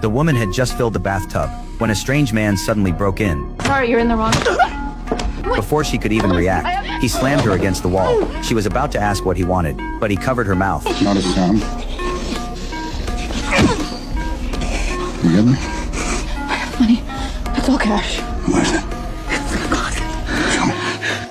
The woman had just filled the bathtub when a strange man suddenly broke in. Sorry, you're in the wrong. Before she could even react, he slammed her against the wall. She was about to ask what he wanted, but he covered her mouth. Not a sound. You get me? Money. It's all cash. What is it? Show me.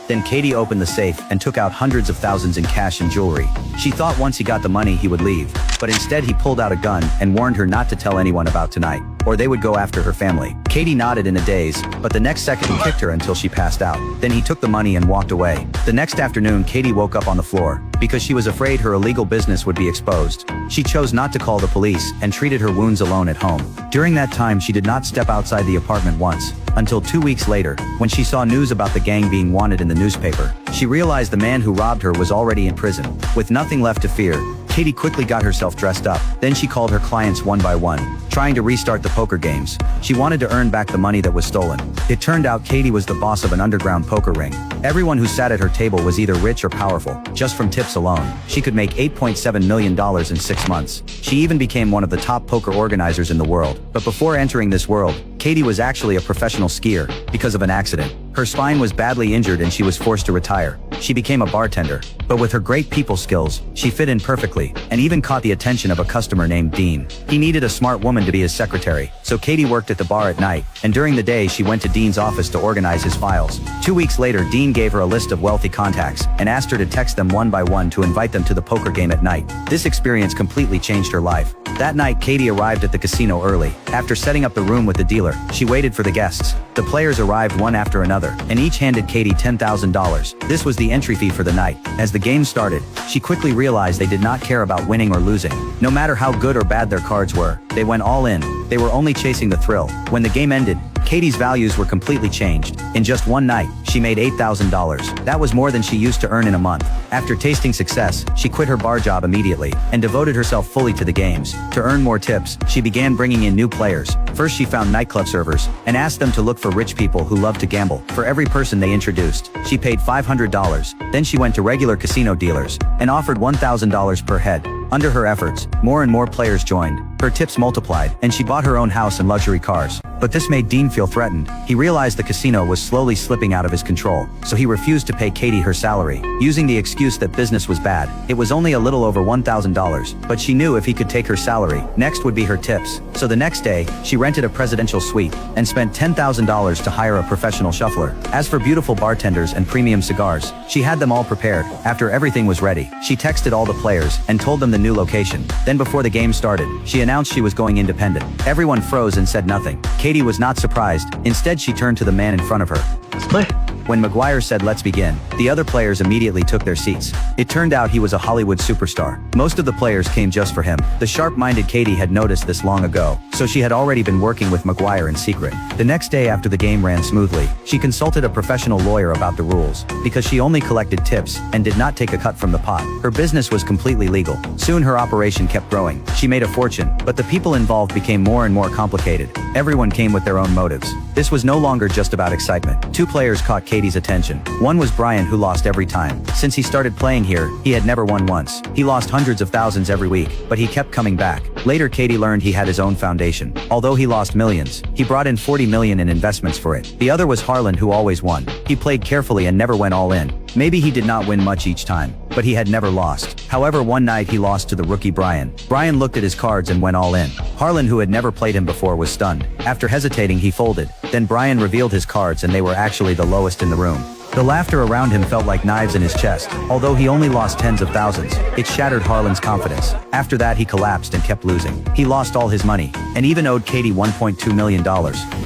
Then Katie opened the safe and took out hundreds of thousands in cash and jewelry. She thought once he got the money he would leave, but instead he pulled out a gun and warned her not to tell anyone about tonight, or they would go after her family. Katie nodded in a daze, but the next second he kicked her until she passed out. Then he took the money and walked away. The next afternoon, Katie woke up on the floor because she was afraid her illegal business would be exposed. She chose not to call the police and treated her wounds alone at home. During that time, she did not step outside the apartment once, until 2 weeks later, when she saw news about the gang being wanted in the newspaper. She realized the man who robbed her was already in prison. With nothing left to fear, Katie quickly got herself dressed up. Then she called her clients one by one, trying to restart the poker games. She wanted to earn back the money that was stolen. It turned out Katie was the boss of an underground poker ring. Everyone who sat at her table was either rich or powerful. Just from tips alone, she could make $8.7 million in 6 months. She even became one of the top poker organizers in the world. But before entering this world, Katie was actually a professional skier because of an accident. Her spine was badly injured and she was forced to retire. She became a bartender, but with her great people skills, she fit in perfectly and even caught the attention of a customer named Dean. He needed a smart woman to be his secretary, so Katie worked at the bar at night, and during the day she went to Dean's office to organize his files. 2 weeks later, Dean gave her a list of wealthy contacts and asked her to text them one by one to invite them to the poker game at night. This experience completely changed her life. That night, Katie arrived at the casino early. After setting up the room with the dealer, she waited for the guests. The players arrived one after another, and each handed Katie $10,000. This was the entry fee for the night. As the game started, she quickly realized they did not care about winning or losing. No matter how good or bad their cards were, they went all in. They were only chasing the thrill. When the game ended, Katie's values were completely changed. In just one night, she made $8,000. That was more than she used to earn in a month. After tasting success, she quit her bar job immediately and devoted herself fully to the games. To earn more tips, she began bringing in new players. First, she found nightclub servers and asked them to look for rich people who loved to gamble. For every person they introduced, she paid $500. Then she went to regular casino dealers and offered $1,000 per head. Under her efforts, more and more players joined. Her tips multiplied, and she bought her own house and luxury cars. But this made Dean feel threatened. He realized the casino was slowly slipping out of his control, so he refused to pay Katie her salary, using the excuse that business was bad. It was only a little over $1,000, but she knew if he could take her salary, next would be her tips. So the next day, she rented a presidential suite and spent $10,000 to hire a professional shuffler. As for beautiful bartenders and premium cigars, she had them all prepared. After everything was ready, she texted all the players and told them the new location. Then before the game started, she announced she was going independent. Everyone froze and said nothing. Katie was not surprised. Instead, she turned to the man in front of her. Play. When McGuire said let's begin, the other players immediately took their seats. It turned out he was a Hollywood superstar. Most of the players came just for him. The sharp-minded Katie had noticed this long ago, so she had already been working with McGuire in secret. The next day after the game ran smoothly, she consulted a professional lawyer about the rules, because she only collected tips and did not take a cut from the pot. Her business was completely legal. Soon her operation kept growing. She made a fortune, but the people involved became more and more complicated. Everyone came with their own motives. This was no longer just about excitement. Two players caught Katie's attention. One was Brian, who lost every time. Since he started playing here, he had never won once. He lost hundreds of thousands every week, but he kept coming back. Later, Katie learned he had his own foundation. Although he lost millions, he brought in $40 million in investments for it. The other was Harlan, who always won. He played carefully and never went all in. Maybe he did not win much each time, but he had never lost. However, one night he lost to the rookie Brian. Brian looked at his cards and went all in. Harlan, who had never played him before, was stunned. After hesitating, he folded. Then Brian revealed his cards, and they were actually the lowest in the room. The laughter around him felt like knives in his chest. Although he only lost tens of thousands, it shattered Harlan's confidence. After that, he collapsed and kept losing. He lost all his money, and even owed Katie $1.2 million.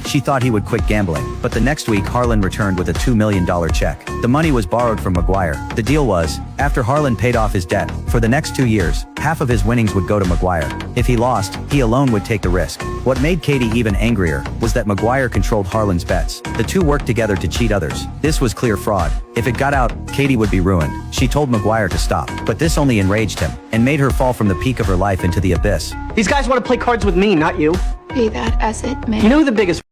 She thought he would quit gambling, but the next week Harlan returned with a $2 million check. The money was borrowed from McGuire. The deal was, after Harlan paid off his debt, for the next 2 years, half of his winnings would go to McGuire. If he lost, he alone would take the risk. What made Katie even angrier was that McGuire controlled Harlan's bets. The two worked together to cheat others. This was clear fraud. If it got out, Katie would be ruined. She told McGuire to stop, but this only enraged him and made her fall from the peak of her life into the abyss. These guys want to play cards with me, not you. Be that as it may. You know who the biggest